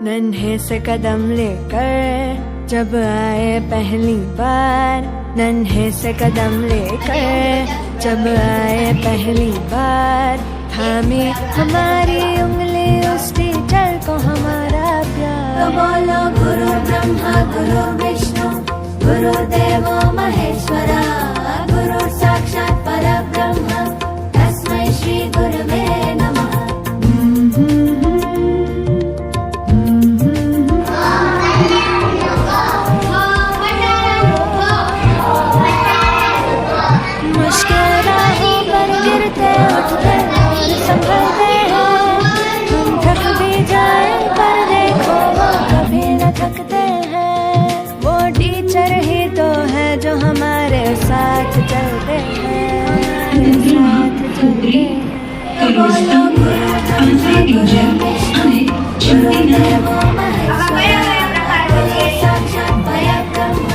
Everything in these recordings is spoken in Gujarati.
नन्हे से कदम लेकर जब आए पहली बार, नन्हे से कदम लेकर जब आए पहली बार, थामी हमारी उंगली उस टीचर को हमारा प्यार। तो बोलो गुरु ब्रह्मा गुरु विष्णु गुरुदेवो महेश्वरा, गुरु साक्षात परब्रह्म तस्मै श्री गुरुवे नमः। मुश्किल राहों पर गिरते उठते और संभलते हैं, हम थक भी जाए पर देखो वो कभी न थकते हैं। वो टीचर ही तो है जो हमारे साथ चलते हैं, हमारे साथ चलते हैं। तो बोलो गुरु ब्रह्मा गुरु विष्णु गुरुदेवो महेश्वरा, गुरु साक्षात परब्रह्म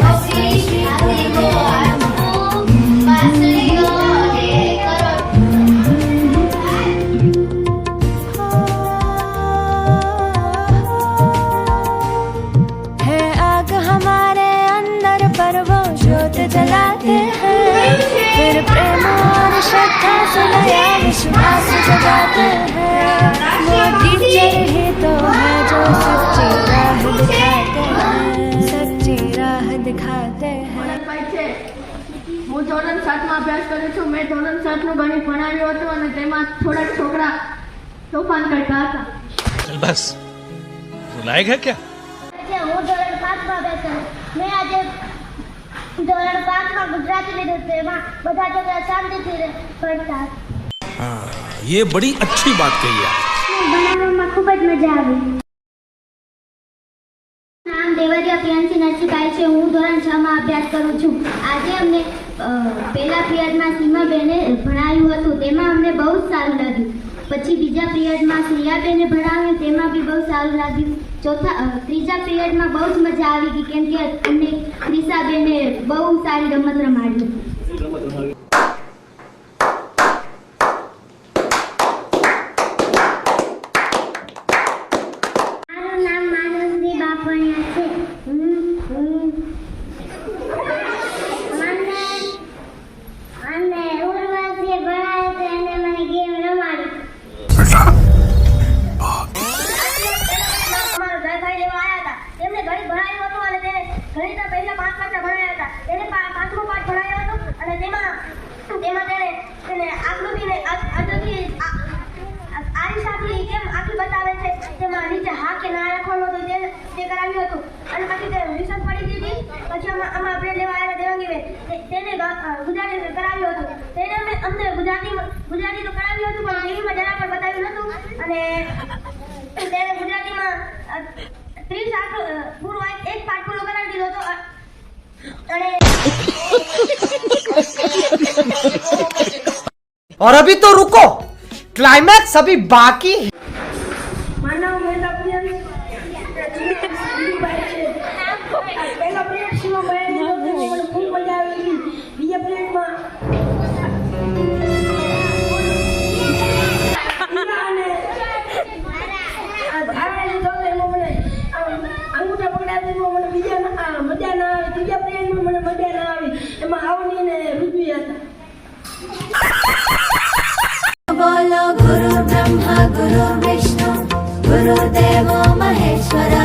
तस्मै श्री गुरुवे नमः। है आग हमारे अंदर पर वो ज्योत जलाते हैं, फिर प्रेम और श्रद्धा से नया विश्वास जगाते हैं। वो टीचर ही तो है जो सच्ची राह दिखाते हैं, सच्ची राह दिखाते हैं। હું ધોરણ 7 માં અભ્યાસ કરું છું। મેં ધોરણ 7 નું ગણિત ભણાવ્યું હતું અને તેમાં થોડાક છોકરા તોફાન કરતા હતા। બસ લાયક હે क्या? હું ધોરણ 5 માં અભ્યાસ કરું। મેં આજે ધોરણ 5 માં ગુજરાતી લીધું છે, એમાં બધા છોકરા શાંતિથી ભણતા હતા। हाँ, ये बड़ी अच्छी बात कही है। ભણાવવામાં ખૂબ જ મજા આવી। નામ દેવરિયા પ્રિયાંશી નરસિંહભાઈ છે। હું ધોરણ 6 માં અભ્યાસ કરું છું। આજે અમને પહેલા પિરિયડમાં સીમાબેને ભણાવ્યું હતું, તેમાં અમને બહુ જ સારું લાગ્યું। પછી બીજા પિરિયડમાં શ્રેયાબેને ભણાવ્યું, તેમાં બી બહુ સારું લાગ્યું। ત્રીજા પિરિયડમાં બહુ જ મજા આવી ગઈ, કેમ કે અમને ક્રિશાબેને બહુ સારી રમત રમાડી। મારું નામ માનસી બાપણિયા છે। અને ઉર્વશીએ ભણાવ્યું છે અને મને ગેમ રમાડી। અમારા ભાઈ લેવા આવ્યા હતા, તેમને ગણિત ભણાવ્યું હતું અને તેને ગણિતના પહેલા 5 પાઠ ભણાવ્યા હતા। તેને 5મો પાઠ ભણાવ્યો હતો અને તેમાં તેને આકૃતિને આકૃતિ આરીસાથી કેમ આકૃતિ બતાવે છે, તેમાં નીચે હા કે ના લખવાનું હતું, તે કરાવ્યું હતું। અને પછી તે રિસર્ચ પડી દીધી। પછી આમાં આપણે લેવા આવ્યા દેવાંગીબેન, તેને ગુજરાતી કરાવ્યું હતું। તેને અમને ગુજરાતી તો કરાવ્યું હતું, પણ ટીવીમાં જરા પણ બતાવ્યું નહોતું। અને તેને ગુજરાતીમાં 30 પૂરો એક પાઠ પૂરો કરાવી દીધો હતો। અને और अभी तो रुको, क्लाइमैक्स अभी बाकी है। માનવ મહેતા પ્રિયાંશ પહેલા પિરિયડ સીમાભાઈ મને ખૂબ મજા આવી। બીજા પિરિયડમાં અંગૂઠા પકડાવી મને બીજા મજા ના આવી। ત્રીજા પિરિયડમાં મને મજા ના આવી, એમાં આવની ને ઋત્વી હતા। बोलो गुरु ब्रह्मा गुरु विष्णु गुरुदेवो महेश्वरा।